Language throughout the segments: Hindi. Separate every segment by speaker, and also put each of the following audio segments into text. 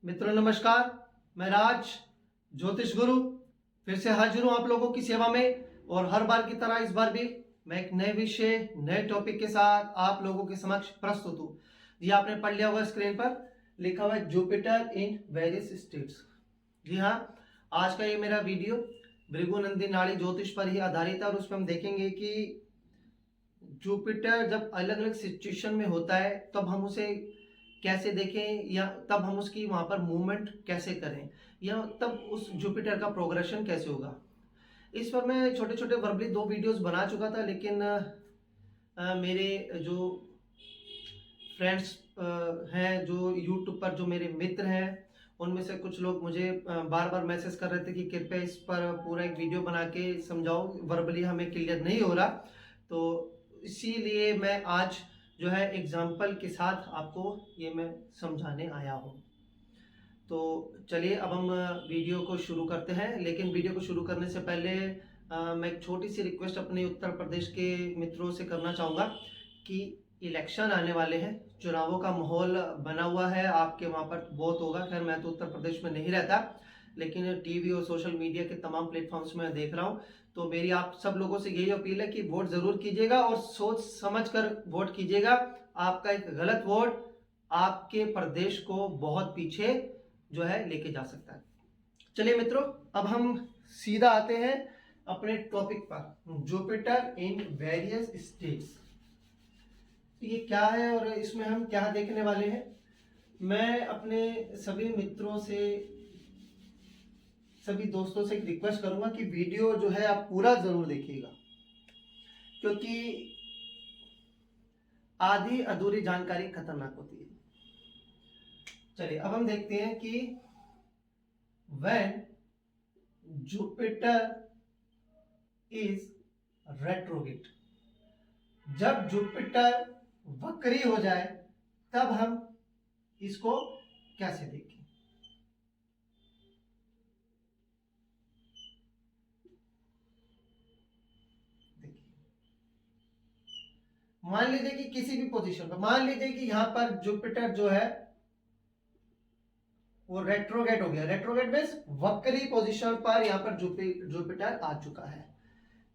Speaker 1: मित्रों नमस्कार। मैं राज ज्योतिष गुरु फिर से हाजिर हूं आप लोगों की सेवा में, और हर बार की तरह इस बार भी मैं एक नए विषय नए टॉपिक के साथ आप लोगों के समक्ष प्रस्तुत हूं। जी आपने पढ़ लिया होगा स्क्रीन पर लिखा हुआ है जुपिटर इन वेरियस स्टेट्स। जी हाँ, आज का ये मेरा वीडियो भृगुनंदी नाड़ी ज्योतिष पर ही आधारित है और उसमें हम देखेंगे कि जुपिटर जब अलग अलग सिचुएशन में होता है तब हम उसे कैसे देखें, या तब हम उसकी वहां पर मूवमेंट कैसे करें, या तब उस जुपिटर का प्रोग्रेशन कैसे होगा। इस पर मैं छोटे छोटे वर्बली 2 वीडियोस बना चुका था, लेकिन मेरे जो फ्रेंड्स हैं, जो यूट्यूब पर जो मेरे मित्र हैं, उनमें से कुछ लोग मुझे बार बार मैसेज कर रहे थे कि कृपया इस पर पूरा एक वीडियो बना के समझाओ, वर्बली हमें क्लियर नहीं हो रहा। तो इसीलिए मैं आज जो है एग्जाम्पल के साथ आपको ये मैं समझाने आया हूँ। तो चलिए अब हम वीडियो को शुरू करते हैं, लेकिन वीडियो को शुरू करने से पहले मैं एक छोटी सी रिक्वेस्ट अपने उत्तर प्रदेश के मित्रों से करना चाहूँगा कि इलेक्शन आने वाले हैं, चुनावों का माहौल बना हुआ है, आपके वहाँ पर बहुत होगा। खैर मैं तो उत्तर प्रदेश में नहीं रहता, लेकिन टीवी और सोशल मीडिया के तमाम प्लेटफॉर्म्स में देख रहा हूँ। तो मेरी आप सब लोगों से यही अपील है कि वोट जरूर कीजिएगा और सोच समझ कर वोट कीजिएगा। आपका एक गलत वोट आपके प्रदेश को बहुत पीछे जो है लेके जा सकता है। चलिए मित्रों, अब हम सीधा आते हैं अपने टॉपिक पर, जुपिटर इन वेरियस स्टेट्स। ये क्या है और इसमें हम क्या देखने वाले हैं। मैं अपने सभी मित्रों से, सभी दोस्तों से एक रिक्वेस्ट करूंगा कि वीडियो जो है आप पूरा जरूर देखिएगा, क्योंकि आधी अधूरी जानकारी खतरनाक होती है। चलिए अब हम देखते हैं कि व्हेन जुपिटर इज रेट्रोगेट, जब जुपिटर वक्री हो जाए तब हम इसको कैसे देखें। मान लीजिए कि किसी भी पोजीशन पर, मान लीजिए कि यहां पर जुपिटर जो है वो रेट्रोगेट हो गया। रेट्रोगेट मींस वक्री पोजीशन पर यहां पर जुपिटर आ चुका है।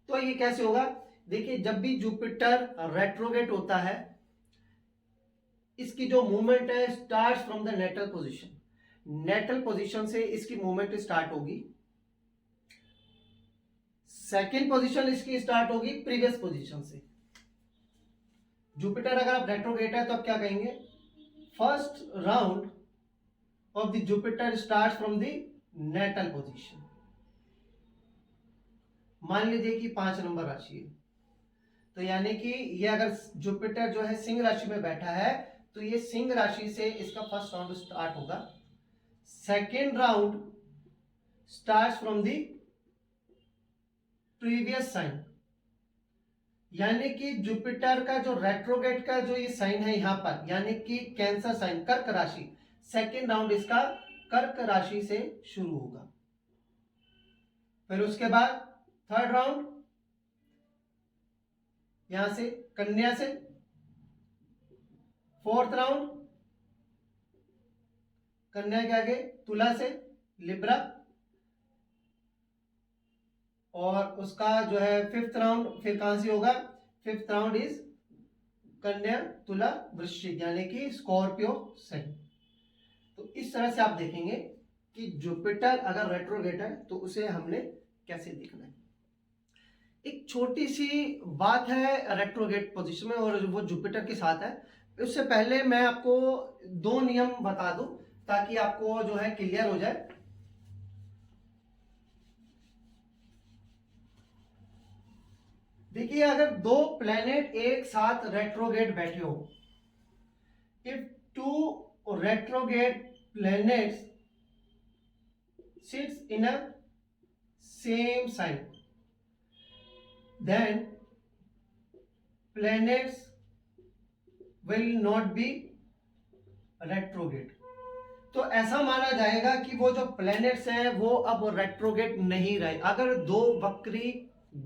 Speaker 1: तो ये कैसे होगा, देखिए जब भी जुपिटर रेट्रोगेट होता है, इसकी जो मूवमेंट है start from the natal position. Natal position से इसकी मूवमेंट स्टार्ट होगी। सेकेंड पोजीशन इसकी स्टार्ट होगी प्रीवियस पोजीशन से। जुपिटर अगर आप रेट्रोगेट है तो आप क्या कहेंगे, first round of the Jupiter start from the natal position. मान लीजिए कि 5 नंबर राशि है, तो यानी कि ये अगर जुपिटर जो है सिंह राशि में बैठा है तो ये सिंह राशि से इसका फर्स्ट राउंड स्टार्ट होगा। Second round start from the previous sign, यानी कि जुपिटर का जो रेट्रोगेट का जो ये साइन है यहां पर, यानी कि कैंसर साइन, कर्क राशि, सेकेंड राउंड इसका कर्क राशि से शुरू होगा। फिर उसके बाद थर्ड राउंड यहां से कन्या से, फोर्थ राउंड कन्या के आगे तुला से लिब्रा, और उसका जो है फिफ्थ राउंड फिर कहां से होगा, फिफ्थ राउंड इज कन्या तुला वृश्चिक, यानी कि स्कॉर्पियो साइन। तो इस तरह से आप देखेंगे कि जुपिटर अगर रेट्रोगेट है तो उसे हमने कैसे देखना है। एक छोटी सी बात है रेट्रोगेट पोजीशन में और वो जुपिटर के साथ है। उससे पहले मैं आपको 2 नियम बता दूं ताकि आपको जो है क्लियर हो जाए। देखिए अगर 2 प्लेनेट एक साथ रेट्रोगेट बैठे हो, if 2 retrograde planets sits in a same sign, then planets will not be retrograde। तो ऐसा माना जाएगा कि वो जो प्लैनेट्स हैं वो अब रेट्रोगेट नहीं रहे। अगर 2 वक्री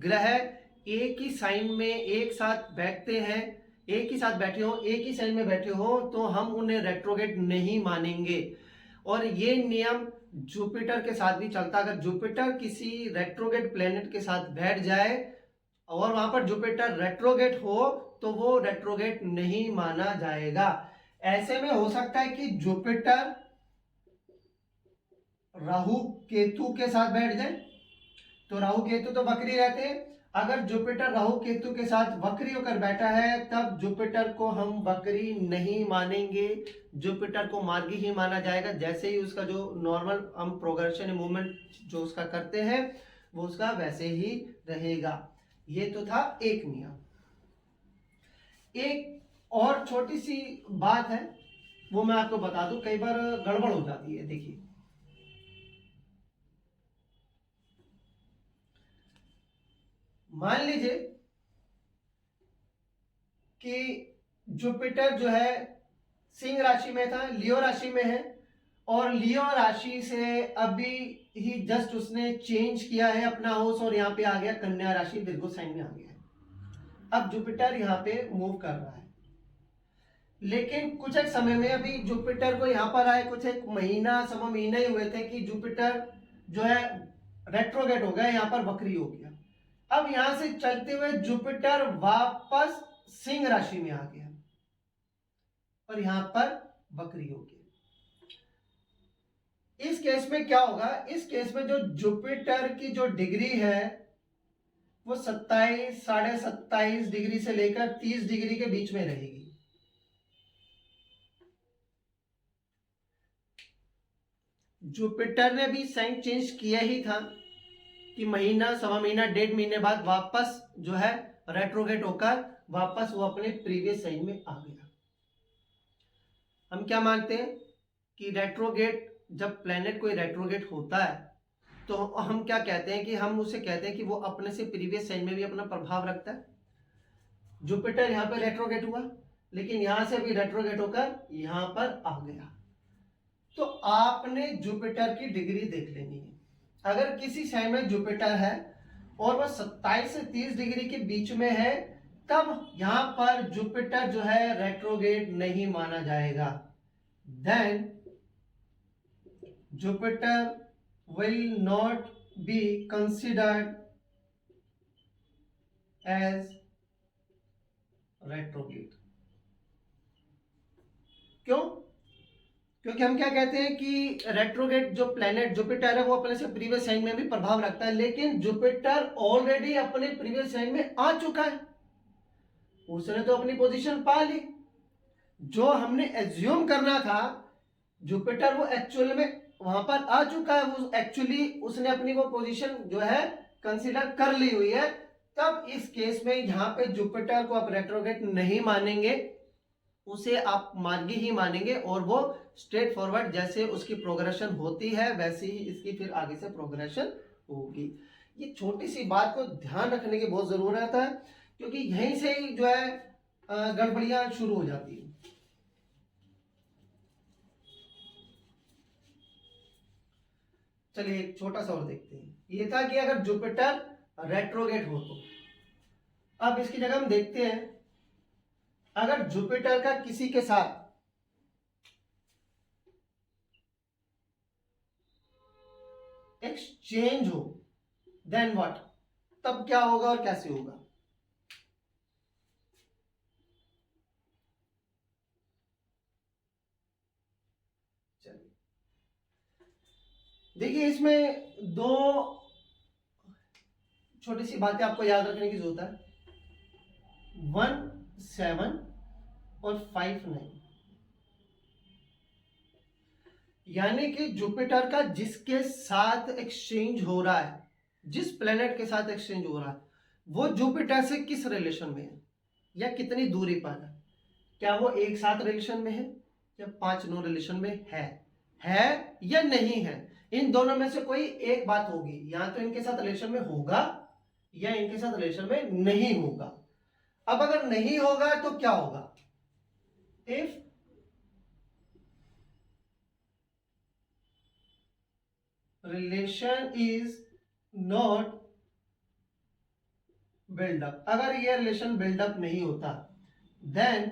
Speaker 1: ग्रह एक ही साइन में एक साथ बैठते हैं, एक ही साथ बैठे हो, एक ही साइन में बैठे हो, तो हम उन्हें रेट्रोगेट नहीं मानेंगे। और ये नियम जुपिटर के साथ भी चलता। अगर जुपिटर किसी रेट्रोगेट प्लेनेट के साथ बैठ जाए और वहां पर जुपिटर रेट्रोगेट हो तो वो रेट्रोगेट नहीं माना जाएगा। ऐसे में हो सकता है कि जुपिटर राहु केतु के साथ बैठ जाए, तो राहु केतु तो वक्री रहते हैं। अगर जुपिटर राहु केतु के साथ वक्री होकर बैठा है तब जुपिटर को हम वक्री नहीं मानेंगे, जुपिटर को मार्गी ही माना जाएगा। जैसे ही उसका जो नॉर्मल हम प्रोग्रेशन मूवमेंट जो उसका करते हैं वो उसका वैसे ही रहेगा। ये तो था एक नियम। एक और छोटी सी बात है वो मैं आपको बता दूं, कई बार गड़बड़ हो जाती है। देखिए मान लीजिए कि जुपिटर जो है सिंह राशि में था, लियो राशि में है, और लियो राशि से अभी ही जस्ट उसने चेंज किया है अपना हाउस और यहाँ पे आ गया कन्या राशि, विर्गो साइन में आ गया है। अब जुपिटर यहाँ पे मूव कर रहा है, लेकिन कुछ एक समय में अभी जुपिटर को यहाँ पर आए कुछ एक महीना सवा महीना ही हुए थे कि जुपिटर जो है रेट्रोगेट हो गया, यहाँ पर वक्री हो गया। अब यहां से चलते हुए जुपिटर वापस सिंह राशि में आ गया और यहां पर वक्री हो गया। इस केस में क्या होगा, इस केस में जो जुपिटर की जो डिग्री है वो 27, 27.5 डिग्री से लेकर 30 डिग्री के बीच में रहेगी। जुपिटर ने भी साइन चेंज किया ही था कि महीना सवा महीना 1.5 महीने बाद वापस जो है रेट्रोगेट होकर वापस वो अपने प्रीवियस साइन में आ गया। हम क्या मानते हैं कि रेट्रोगेट, जब प्लेनेट कोई रेट्रोगेट होता है तो हम क्या कहते हैं कि हम उसे कहते हैं कि वो अपने से प्रीवियस साइन में भी अपना प्रभाव रखता है। जुपिटर यहाँ पे रेट्रोगेट हुआ लेकिन यहां से भी रेट्रोगेट होकर यहां पर आ गया। तो आपने जुपिटर की डिग्री देख लेनी है। अगर किसी साइन में जुपिटर है और वह 27 से 30 डिग्री के बीच में है तब यहां पर जुपिटर जो है रेट्रोगेट नहीं माना जाएगा। Then Jupiter will not be considered as retrograde. क्यों? क्योंकि हम क्या कहते हैं कि रेट्रोगेट जो प्लेनेट जुपिटर है वो अपने से प्रीवियस साइन में भी प्रभाव रखता है, लेकिन जुपिटर ऑलरेडी अपने प्रीवियस साइन में आ चुका है, उसने तो अपनी पोजीशन पा ली। जो हमने एज्यूम करना था जुपिटर वो एक्चुअल में वहां पर आ चुका है, वो एक्चुअली उसने अपनी वो पोजीशन जो है कंसीडर कर ली हुई है। तब इस केस में यहां पे जुपिटर को आप रेट्रोगेट नहीं मानेंगे, उसे आप मार्गी ही मानेंगे और वो स्ट्रेट फॉरवर्ड जैसे उसकी प्रोग्रेशन होती है वैसे ही इसकी फिर आगे से प्रोग्रेशन होगी। ये छोटी सी बात को ध्यान रखने की बहुत जरूरत है क्योंकि यहीं से ही जो है गड़बड़ियां शुरू हो जाती है। चलिए एक छोटा सा और देखते हैं। ये था कि अगर जुपिटर रेट्रोगेट हो तो। अब इसकी जगह हम देखते हैं अगर जुपिटर का किसी के साथ एक्सचेंज हो देन व्हाट, तब क्या होगा और कैसे होगा। चलिए देखिए इसमें दो छोटी सी बातें आपको याद रखने की जरूरत है। 1, 7 और 5, 9, यानी कि जुपिटर का जिसके साथ एक्सचेंज हो रहा है, जिस प्लेनेट के साथ एक्सचेंज हो रहा है वो जुपिटर से किस रिलेशन में है या कितनी दूरी पर है। क्या वो एक साथ रिलेशन में है या 5 9 रिलेशन में है या नहीं है। इन दोनों में से कोई एक बात होगी, या तो इनके साथ रिलेशन में होगा या इनके साथ रिलेशन में नहीं होगा। अब अगर नहीं होगा तो क्या होगा, if relation is not build up, अगर ये रिलेशन बिल्डअप नहीं होता then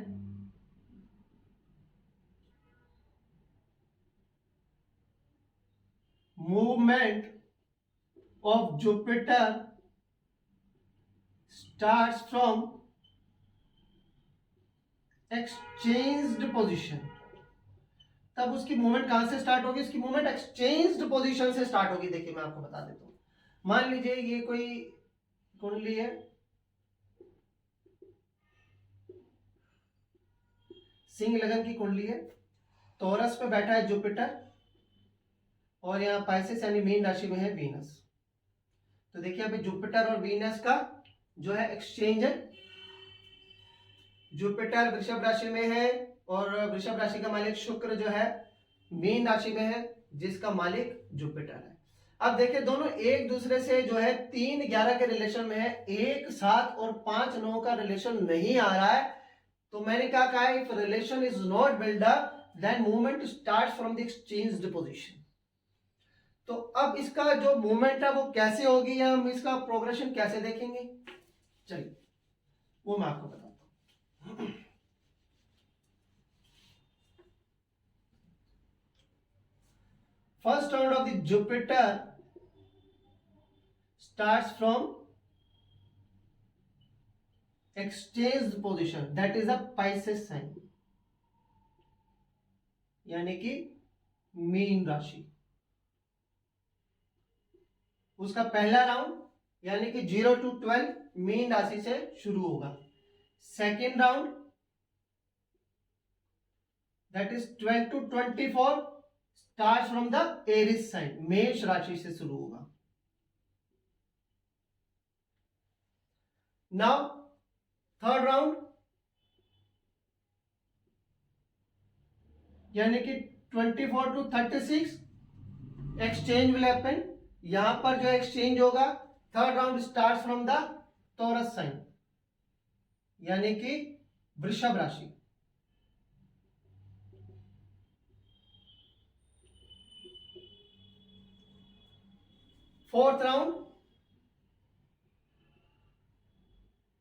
Speaker 1: movement of Jupiter starts from exchanged position, तब उसकी मूवमेंट कहां से स्टार्ट होगी? उसकी मूवमेंट एक्सचेंज्ड पोजीशन से स्टार्ट होगी। देखिए मैं आपको बता देता हूं, मान लीजिए ये कोई कुंडली है, सिंह लगन की कुंडली है, टॉरस पे बैठा है जुपिटर और यहाँ पाइसेस यानी मीन राशि में है वीनस। तो देखिए अभी जुपिटर और वीनस का जो है एक्सचेंज है। जुपिटर वृषभ राशि में है और वृषभ राशि का मालिक शुक्र जो है मीन राशि में है, जिसका मालिक जुपिटर है। अब देखिए दोनों एक दूसरे से जो है 3-11 के रिलेशन में है, 1-7 और 5-9 का रिलेशन नहीं आ रहा है। तो मैंने क्या कहा, if relation is not build up then movement starts from the exchanged position. तो अब इसका जो मूवमेंट है वो कैसे होगी या हम इसका प्रोग्रेशन कैसे देखेंगे, चलिए वो मैं आपको बताता हूं। First round of the Jupiter starts from exchanged position, that is a Pisces sign, यानी कि मीन राशि। उसका पहला राउंड यानी कि 0 to 12 मीन राशि से शुरू होगा। Second round that is 12 to 24 start from the Aries sign, मेष राशि से शुरू होगा। नाउ थर्ड राउंड यानी कि 24 to 36 एक्सचेंज विल हैपन। यहां पर जो एक्सचेंज होगा, third round start from the Taurus sign यानी कि वृषभ राशि। फोर्थ राउंड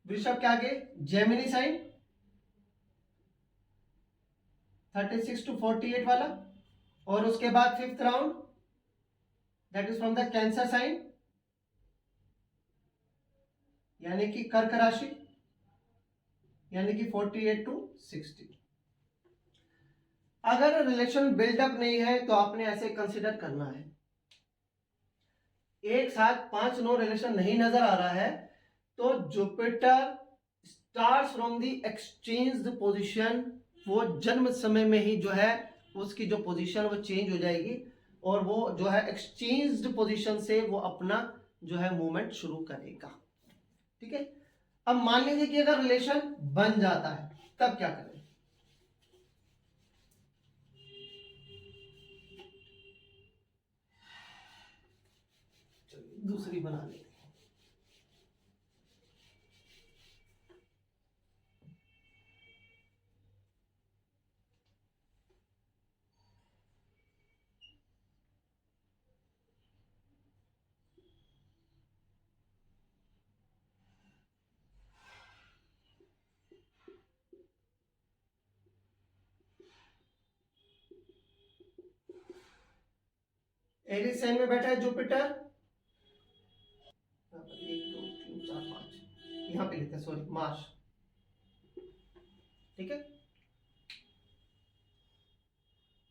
Speaker 1: वृषभ के आगे जेमिनी साइन 36 to 48 वाला, और उसके बाद fifth round that is from the Cancer sign यानी कि कर्क राशि, यानी कि 48 to 60। अगर रिलेशन बिल्डअप नहीं है तो आपने ऐसे कंसिडर करना है, एक साथ 5-9 रिलेशन नहीं नजर आ रहा है तो Jupiter starts from the exchanged position, वो जन्म समय में ही जो है उसकी जो पोजीशन वो चेंज हो जाएगी और वो जो है एक्सचेंज्ड पोजीशन से वो अपना जो है मूवमेंट शुरू करेगा। ठीक है, अब मान लीजिए कि अगर रिलेशन बन जाता है तब क्या करें? चलिए दूसरी बना लेते हैं। एरिस साइन में बैठा है जुपिटर, 1 2 3 4 5, यहां पे लिखते हैं, सॉरी मार्स। ठीक है,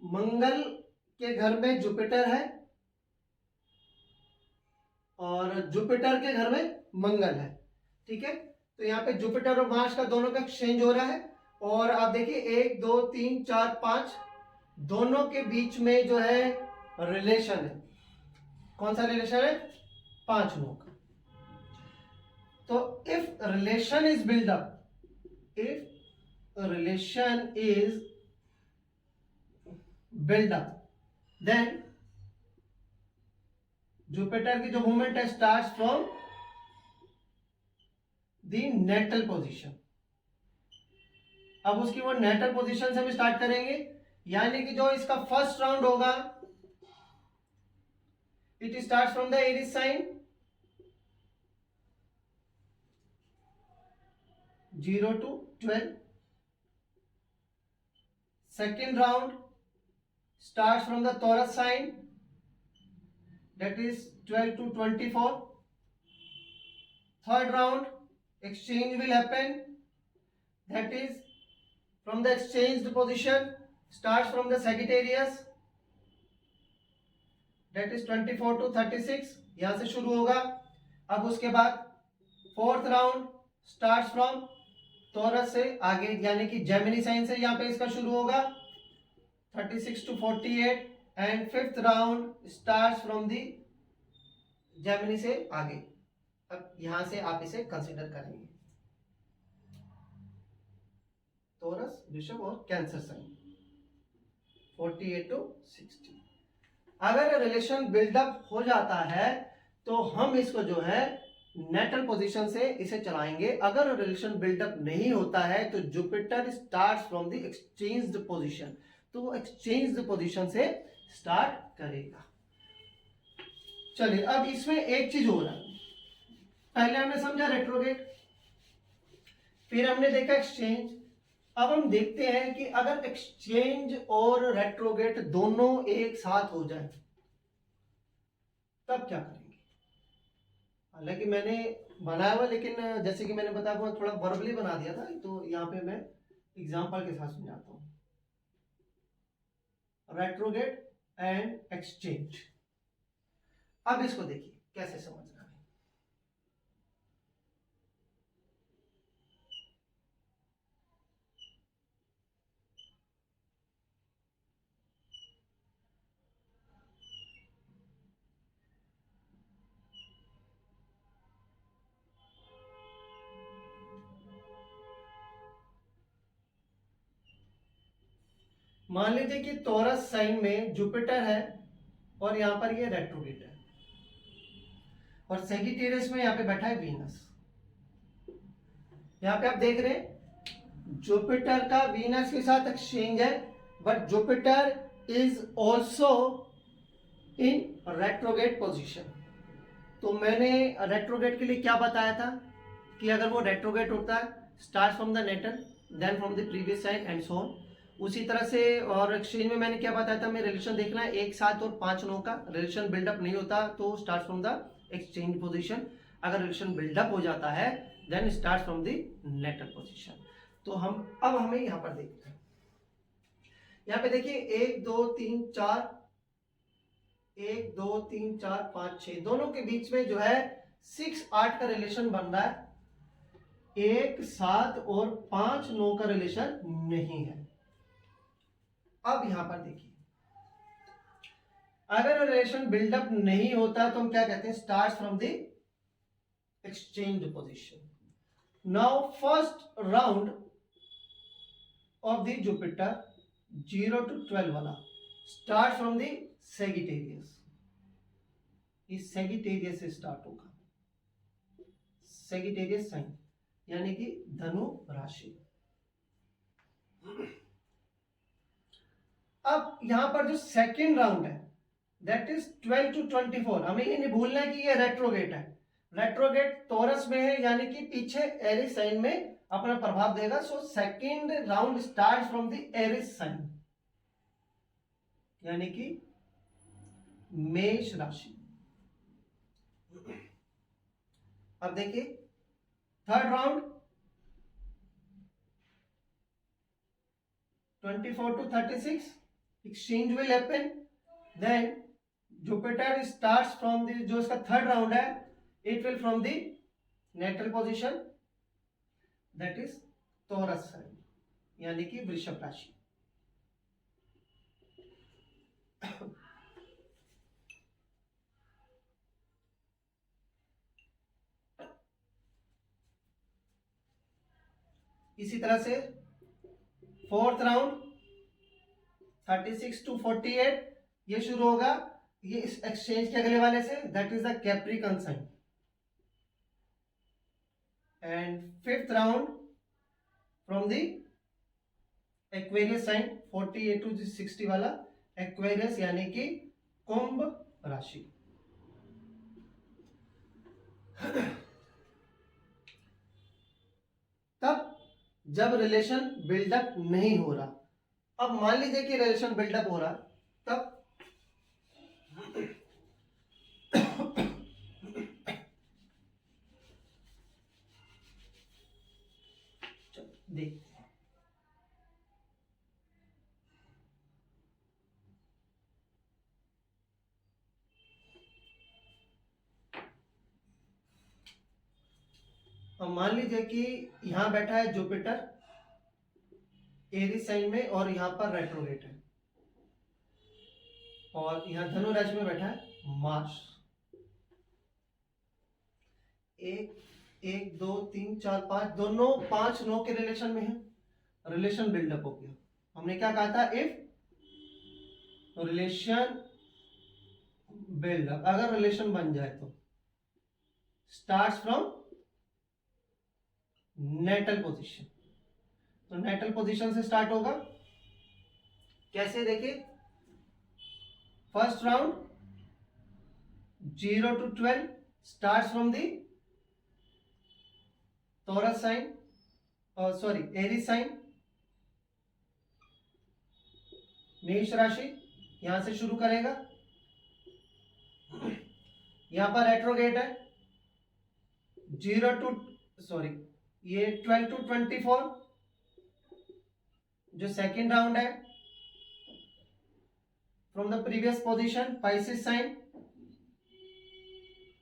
Speaker 1: मंगल के घर में जुपिटर है और जुपिटर के घर में मंगल है। ठीक है, तो यहाँ पे जुपिटर और मार्स का दोनों का एक्सचेंज हो रहा है और आप देखिए 1 2 3 4 5 दोनों के बीच में जो है रिलेशन है। कौन सा रिलेशन है? 5 लोग। तो if relation is build up, if relation is build up then Jupiter की जो मूवमेंट है starts from the natal position. अब उसकी वो नेटल पोजीशन से भी स्टार्ट करेंगे, यानी कि जो इसका फर्स्ट राउंड होगा it starts from the Aries sign 0 to 12। Second round starts from the Taurus sign that is 12 to 24. Third round, exchange will happen, that is from the exchanged position, starts from the Sagittarius, that is 24 to 36, यहां से शुरू होगा. अब उसके बाद fourth round starts from taurus से आगे, यानी कि जेमिनी साइन से यहाँ पे इसका शुरू होगा 36 to 48, and fifth round starts from the Gemini से आगे. अब यहां से आप इसे कंसीडर करेंगे टॉरस, वृषभ और कैंसर साइन 48 टू 60. अगर रिलेशन बिल्डअप हो जाता है तो हम इसको जो है नेटल पोजीशन से इसे चलाएंगे. अगर रिलेशन बिल्डअप नहीं होता है तो Jupiter starts from the exchanged position, तो एक्सचेंज्ड पोजीशन से स्टार्ट करेगा. चलिए अब इसमें एक चीज हो रहा है. पहले हमने समझा रेट्रोगेट, फिर हमने देखा एक्सचेंज. अब हम देखते हैं कि अगर एक्सचेंज और रेट्रोगेट दोनों एक साथ हो जाए तब क्या करेंगे. हालांकि मैंने बनाया हुआ, लेकिन जैसे कि मैंने बताया वो थोड़ा वर्बली बना दिया था, तो यहाँ पे मैं एग्जांपल के साथ समझाता हूँ. Retrograde and exchange. अब इसको देखिए कैसे समझना है. मान लीजिए कि टॉरस साइन में जुपिटर है और यहां पर ये रेट्रोगेट है, और सैजिटेरियस में यहां पे बैठा है वीनस. यहां पे आप देख रहे हैं जुपिटर का वीनस के साथ एक्सचेंज है, but Jupiter is also in retrograde position. तो मैंने रेट्रोगेट के लिए क्या बताया था कि अगर वो रेट्रोगेट होता है start from the natal then from the previous sign and so on. उसी तरह से और एक्सचेंज में मैंने क्या बताया था, मैं रिलेशन देखना है 1, 7 और 5 9 का. रिलेशन बिल्डअप नहीं होता तो start from the exchange position. अगर रिलेशन बिल्डअप हो जाता है then start from the natal position. तो अब हमें यहां पर देखना है. यहां पे देखिए 1 2 3 4, 1 2 3 4 5 6, दोनों के बीच में जो है 6 8 का रिलेशन बन रहा है. 1 7 और 5 9 का रिलेशन नहीं है. अब यहां पर देखिए अगर रिलेशन बिल्डअप नहीं होता तो हम क्या कहते हैं, start from the exchange position. Now first round of the Jupiter 0 to 12 वाला स्टार्ट फ्रॉम द सैजिटेरियस. इस सैजिटेरियस से स्टार्ट होगा, सैजिटेरियस साइन यानी कि धनु राशि. अब यहां पर जो सेकेंड राउंड है दैट इज 12 to 24. हमें ये नहीं भूलना है कि ये रेट्रोगेट है. रेट्रोगेट टॉरस में है यानी कि पीछे एरिस साइन में अपना प्रभाव देगा. So second round start from the Aries sign यानी कि मेष राशि. अब देखिए third round 24 to 36 exchange will happen. Then Jupiter starts from the, जो इसका थर्ड राउंड है, it will from the natal position that is Taurus sign यानी कि वृषभ राशि. इसी तरह से फोर्थ राउंड 36 to 48 ये शुरू होगा, ये इस एक्सचेंज के अगले वाले से that is the Capricorn sign. And fifth round from the Aquarius sign 48 to 60 वाला एक्वेरियस यानी कि कुंभ राशि. तब जब रिलेशन बिल्डअप नहीं हो रहा, अब मान लीजिए कि रिलेशन बिल्डअप हो रहा, तब अब मान लीजिए कि यहाँ बैठा है जुपिटर एरीज साइन में और यहाँ पर रेट्रोगेट है, और यहाँ धनु राशि में बैठा है मार्स। एक दो तीन चार पांच, दोनों 5-9 के रिलेशन में है। रिलेशन बिल्डअप हो गया। हमने क्या कहा था, इफ रिलेशन बिल्डअप, अगर रिलेशन बन जाए तो स्टार्ट्स फ्रॉम नेटल पोजीशन। तो नेटल पोजीशन से स्टार्ट होगा। कैसे देखे, first round 0 to 12 starts from the Taurus sign, sorry Aries sign, मेष राशि, यहां से शुरू करेगा। यहां पर रेट्रोगेट है 12 to 24, जो सेकेंड राउंड है from the previous position Pisces sign,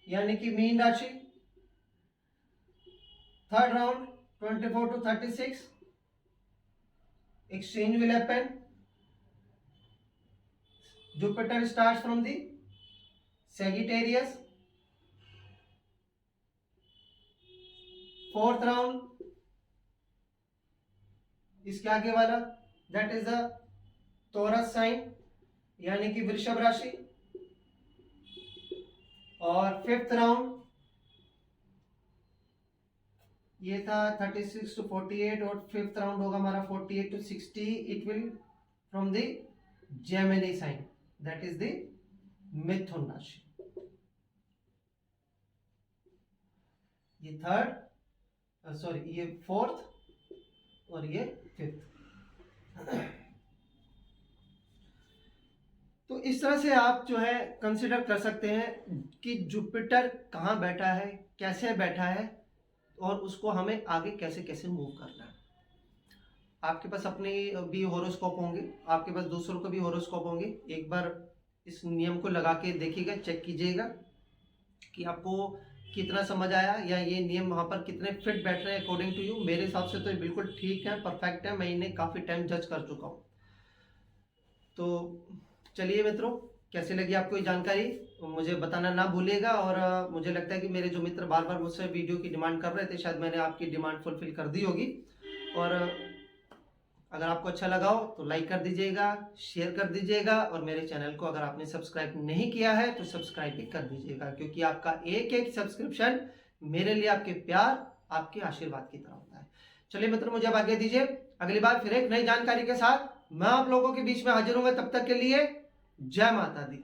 Speaker 1: यानी कि मीन राशि। Third round 24 to 36 exchange will happen. Jupiter starts from the Sagittarius. Fourth round इसके आगे वाला that is the Taurus sign, यानी कि वृषभ राशि। और फिफ्थ राउंड ये था 36 to 48, और फिफ्थ राउंड होगा हमारा 48 to 60। It will from the Gemini sign, that is the Mithun राशि। ये थर्ड, सॉरी ये फोर्थ और ये फिफ्थ। तो इस तरह से आप जो है कंसिडर कर सकते हैं कि जुपिटर कहाँ बैठा है, कैसे बैठा है, और उसको हमें आगे कैसे कैसे मूव करना है। आपके पास अपने भी होरोस्कोप होंगे, आपके पास दूसरों के भी होरोस्कोप होंगे। एक बार इस नियम को लगा के देखिएगा, चेक कीजिएगा कि आपको कितना समझ आया, या ये नियम वहाँ पर कितने फिट बैठ रहे हैं अकॉर्डिंग टू यू। मेरे हिसाब से तो ये बिल्कुल ठीक है, परफेक्ट है। मैं इन्हें काफ़ी टाइम जज कर चुका हूँ। तो चलिए मित्रों, कैसी लगी आपको ये जानकारी मुझे बताना ना भूलिएगा। और मुझे लगता है कि मेरे जो मित्र बार बार मुझसे वीडियो की डिमांड कर रहे थे, शायद मैंने आपकी डिमांड फुलफिल कर दी होगी। और अगर आपको अच्छा लगा हो तो लाइक कर दीजिएगा, शेयर कर दीजिएगा, और मेरे चैनल को अगर आपने सब्सक्राइब नहीं किया है तो सब्सक्राइब भी कर दीजिएगा, क्योंकि आपका एक एक सब्सक्रिप्शन मेरे लिए आपके प्यार, आपके आशीर्वाद की तरह होता है। चलिए मित्रों, मुझे अब आज्ञा दीजिए। अगली बार फिर एक नई जानकारी के साथ मैं आप लोगों के बीच में हाजिर होऊंगा। तब तक के लिए जय माता दी।